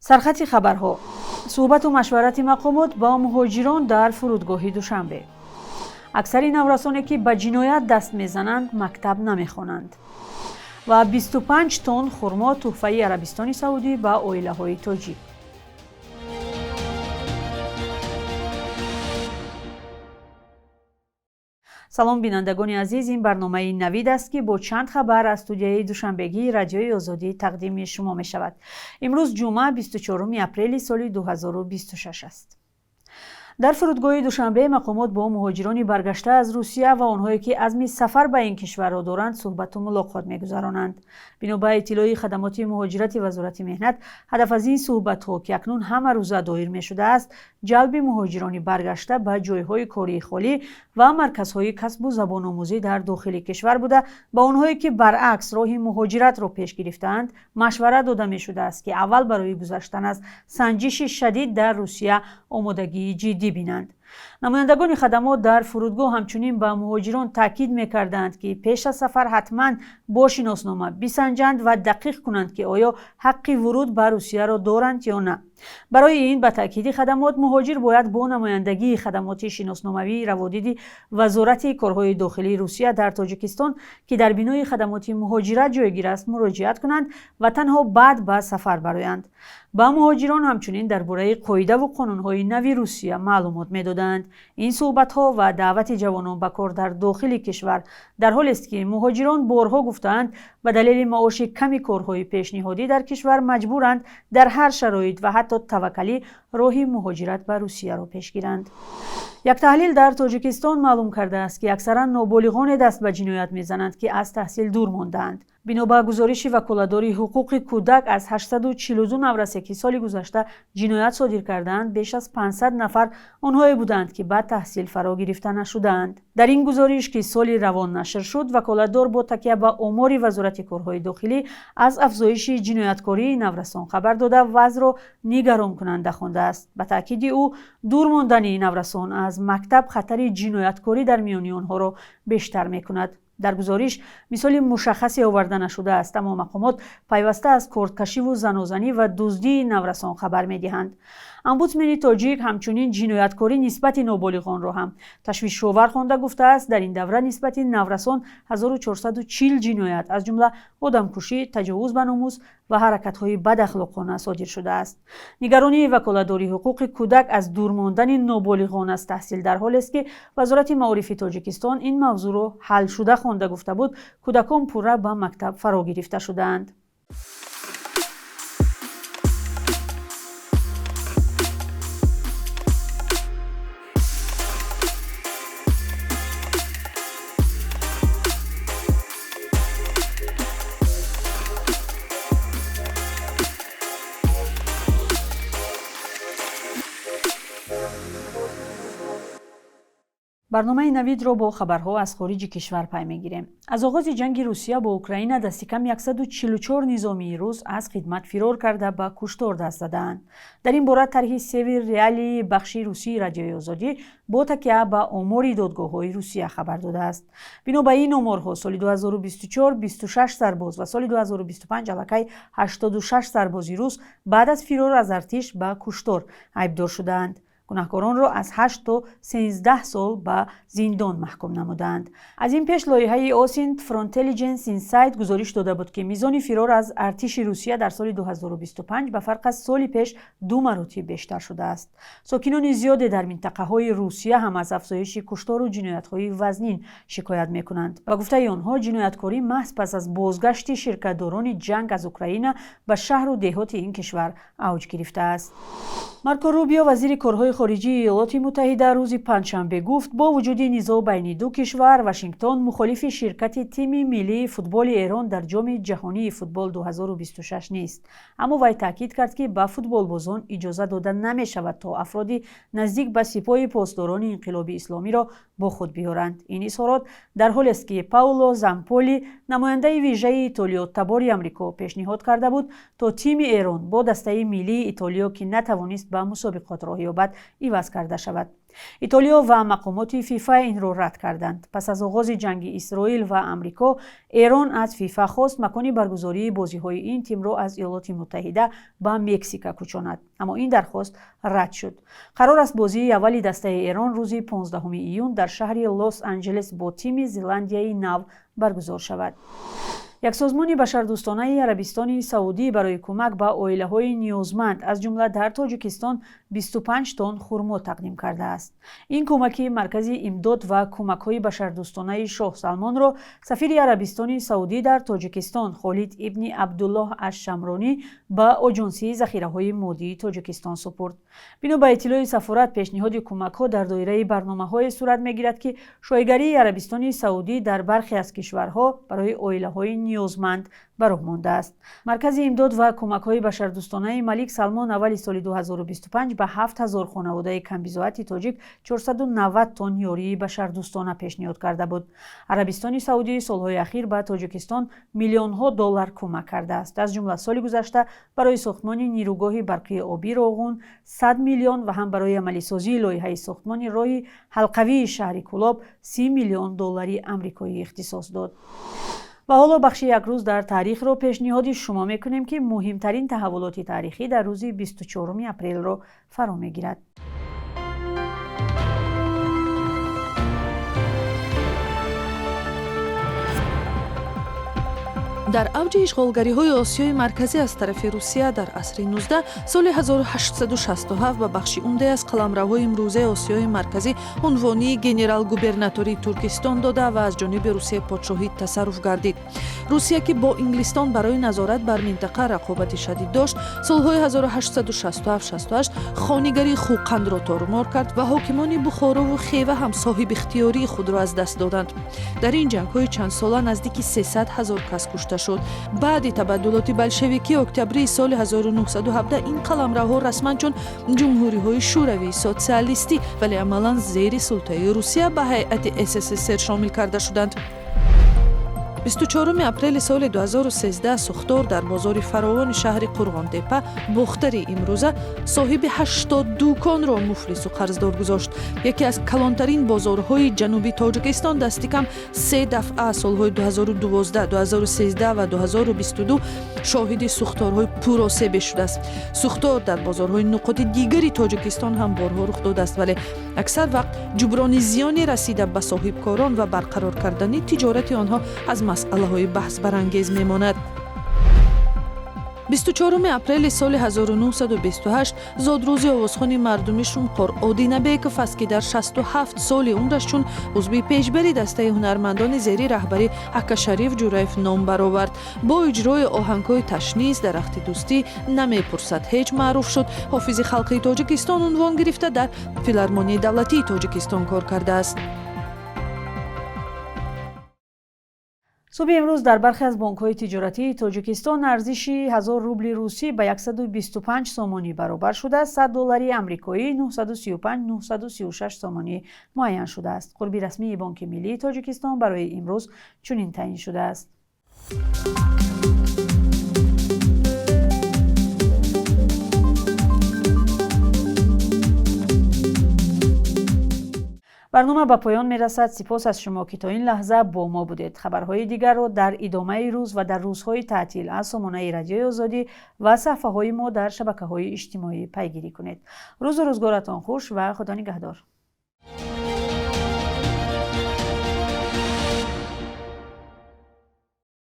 سرخط خبرها: صحبت و مشورت مقامات با مهاجران در فرودگاه دوشنبه. اکثر نورسانی که به جنایت دست میزنند مکتب نمیخوانند. و 25 تن خرما تحفه عربستان سعودی به عائله های تاجیک. سلام بینندگان عزیز، این برنامه نوید است که با چند خبر از استودیوی دوشنبگی رادیوی آزادی تقدیم شما می شود. امروز جمعه 24 اپریل سال 2026 است. در فرودگاه دوشنبه مقامات با مهاجران برگشته از روسیه و آنهایی که عزم سفر به این کشور را دارند صحبت و ملاقات می‌گذرانند. بنا به اطلاع خدمات مهاجرت وزارت مهنت، هدف از این صحبت‌ها که اکنون همه روزه دایر می‌شده است، جلب مهاجران برگشته به جای‌های کاری خالی و مرکزهای کسب و زبان آموزی در داخل کشور بوده، با آنهایی که برعکس راه مهاجرت را پیش گرفتند مشورت داده می‌شده است که اول برای گذشتن از سنجش شدید در روسیه آمادگی جدی بینند. نمایندگان خدمات در فرودگاه همچنین به مهاجران تاکید می‌کردند که پیش از سفر حتماً با شناسنامه بسنجند و دقیق کنند که آیا حق ورود به روسیه را دارند یا نه. برای این به تاکید خدمات، مهاجر باید با نمایندگی خدمات شناسناموی روادید وزارت کارهای داخلی روسیه در تاجیکستان که در بینای خدمات مهاجرت جایگیر است مراجعت کنند و تنها بعد به سفر برآیند. با مهاجران همچنین درباره قاعده و قانون‌های نوی روسیه معلومات می‌دادند. این صحبت‌ها و دعوت جوانان به کار در داخل کشور در حالی است که مهاجران بارها گفتند به دلیل معاش کمی کارهای پیشنهادی در کشور مجبورند در هر شرایط و حتی توکلی راه مهاجرت به روسیه را پیش گیرند. یک تحلیل در تاجیکستان معلوم کرده است که اکثرا نابالغان دست به جنایت میزنند که از تحصیل دور مانده‌اند. بنا به گزارش وکالتدار حقوق کودک، از 842 نورسه که سال گذشته جنایت صادر کردند، بیش از 500 نفر آنهایی بودند که بعد تحصیل فرا گرفته نشدند. در این گزارش که سال روان نشر شد، وکالتدار با تکیه به آمار وزارت کارهای داخلی از افزایش جنایتکاری نورسان خبر داده و وضع را نگران کننده خوانده است. به تاکید او، دور ماندن نورسان از مکتب خطر جنایتکاری در میان آنها را بیشتر می‌کند. در گزارش مثال مشخصی آورده نشده است، اما مقامات پیوسته از کردکشی و زنازنی و دزدی نورسان خبر می‌دهند. امبودسمن تاجیک همچنین جنایتکاری نسبت نابالغان را هم تشویش‌آور خوانده گفته است در این دوره نسبت نورسان 1440 جنایت از جمله آدمکشی، تجاوز به ناموس و حرکت‌های بداخلاقانه صادر شده است. نگرانی وکالتدار حقوق کودک از دور ماندن نابالغان از تحصیل در حالی است که وزارت معارف تاجیکستان این موضوع را حل شده خوانده گفته بود کودکان پورا به مکتب فرا گرفته شدند. برنامه نوید را با خبرها از خارج کشور پی می‌گیریم. از آغاز جنگ روسیه با اوکراین دست کم 144 نظامی روس از خدمت فرار کرده به کشتار دست دادند. در این باره طرح سیویر ریالی بخش روسی رادیوی آزادی با تکیه به آمار دادگاه‌های روسیه خبر داده است. بنا به این آمارها سال 2024 26 سرباز و سال 2025 الکی 86 سرباز روس بعد از فرار از ارتش به کشتار عیبدار شدند. گناهکاران را از 8 تا 13 سال به زندان محکوم نمودند. از این پیش لایحه آسینت فرانتلیجنس اینسایت گزارش داده بود که میزان فرار از ارتش روسیه در سال 2025 به فرق از سال پیش 2 مراتب بیشتر شده است. ساکنان زیادی در منطقه‌های روسیه هم از افزایش کشتار و جنایت‌های وزنین شکایت می‌کنند. با گفته آنها، جنایتکاری محض پس از بازگشت شرکت‌داران جنگ از اوکراین به شهر و دهات این کشور اوج گرفته است. مارکو روبیو وزیر کارهای خارجی ایالات متحده روز پنجشنبه گفت با وجود نزاع بین دو کشور، واشنگتن مخالف شرکت تیم ملی فوتبال ایران در جام جهانی فوتبال 2026 نیست. اما وی تاکید کرد که به فوتبال بازان اجازه داده نمی شود تا افرادی نزدیک به سپاه پاسداران انقلاب اسلامی را با خود بیارند. این اظهارات در حالی است که پاولو زامپولی نماینده ویژه ایتالیا تبار آمریکا پیشنهاد کرده بود تا تیم ایران با دسته ملی ایتالیا که نتوانست به مسابقات راه یابد عوض کرده شود. ایتالیا و مقامات فیفا این را رد کردند. پس از آغاز جنگ اسرائیل و آمریکا، ایران از فیفا خواست مکان برگزاری بازی‌های این تیم را از ایالات متحده به مکزیک کوچاند، اما این درخواست رد شد. قرار است بازی اولی دسته ایران روز 15 ایون در شهر لس آنجلس با تیم زلندیای نو برگزار شود. یک سازمان بشردوستانه عربستان سعودی برای کمک به عائله‌های نیازمند از جمله در تاجیکستان 25 تن خرما تقدیم کرده است. این کمکی مرکز امداد و کمک‌های بشردوستانه شاه سلمان را سفیر عربستان سعودی در تاجیکستان خالد ابن عبدالله الشمرانی به آژانسی ذخیره‌های مادی تاجیکستان سپرد. بنا به اطلاع سفارت، پیشنهاد کمک‌ها در دایره برنامه‌های صورت می‌گیرد که شایگری عربستان سعودی در برخی از کشورها برای عائله‌های نیازمند به راه مانده است. مرکز امداد و کمک‌های بشردوستانه ملک سلمان اول سال 2025 به 7000 خانواده کمبزاعت تاجیک 490 تن یاری بشردوستانه پیشنهاد کرده بود. عربستان سعودی سالهای اخیر به تاجیکستان میلیون‌ها دلار کمک کرده است. از جمله سال گذشته برای ساختمان نیروگاه برقی آبی راغون 100 میلیون و هم برای عملی سازی لایحه ساختمان راه حلقوی شهر کولاب 30 میلیون دلار آمریکایی اختصاص داد. و حالا بخش یک روز در تاریخ را پیشنهاد شما میکنیم که مهمترین تحولات تاریخی در روز 24 اپریل را فرا میگیرد. در اوج اشغالگری‌های آسیای مرکزی از طرف روسیه در عصر 19 سال 1867 به بخش عمده از قلمروهای امروزه آسیای مرکزی عنوانی گنرال گوبرناتوری ترکستان داده و از جانب روسیه پادشاهی تصرف گردید. روسیه که با انگلستان برای نظارت بر منطقه رقابت شدید داشت، سالهای 1867-68 خانگری خوقند را تارمار کرد و حاکمان بخارا و خیوه هم صاحب اختیاری خود را از دست دادند. در این جنگ‌های چند ساله نزدیک 300,000 کس کشته شد. بعد تبدلات بلشویکی اکتبری سال 1917 این قلمروها رسما چون جمهوری‌های شوروی سوسیالیستی ولی عملاً زیر سلطه روسیه به هیئت SSSR شامل کرده شدند. 24 اپریل سال 2013 سوختار در بازار فراوان شهر قرغان‌تپه باختری امروزه صاحب 80 دکان را مفلس و قرضدار گذاشت. یکی از کلانترین بازارهای جنوبی تاجیکستان دست کم 3 دفعه سالهای 2012، 2013 و 2022 شاهد سوختارهای پرآسیب شده است. سوختار در بازارهای نقاط دیگری تاجیکستان هم بارها رخ داده است، ولی اکثر وقت جبران زیانی رسیده به صاحبکاران و برقرار کردن تجارت آنها از مسئله های بحث برانگیز میماند. 24 اپریل سال 1928 زادروز آوازخوان مردمی شومخور آدینبیکوف است که در 67 سال عمرش چون عضو پیشبری دسته هنرمندان زیر رهبری اکاشریف جورایف نام برآورد. با اجرای آهنگ‌های تشنیس درخت دوستی نمیپرسد هیچ معروف شد. حافظ خلقی تاجیکستان عنوان گرفته در فیلارمونی دولتی تاجیکستان کار کرده است. صبح امروز در برخی از بانک‌های تجارتی تاجیکستان ارزش 1000 روبل روسی به 125 سومانی برابر شده، 100 دلار آمریکایی 935-936 سومانی معین شده است. قربی رسمی بانک ملی تاجیکستان برای امروز چنین تعیین شده است. برنامه به پایان میرسد. سپاس از شما که تا این لحظه با ما بودید. خبرهای دیگر را در ادامه روز و در روزهای تعطیل از سامانه رادیوی آزادی و صفحه‌های ما در شبکه‌های اجتماعی پیگیری کنید. روز و روزگارتان خوش و خدا نگهدار.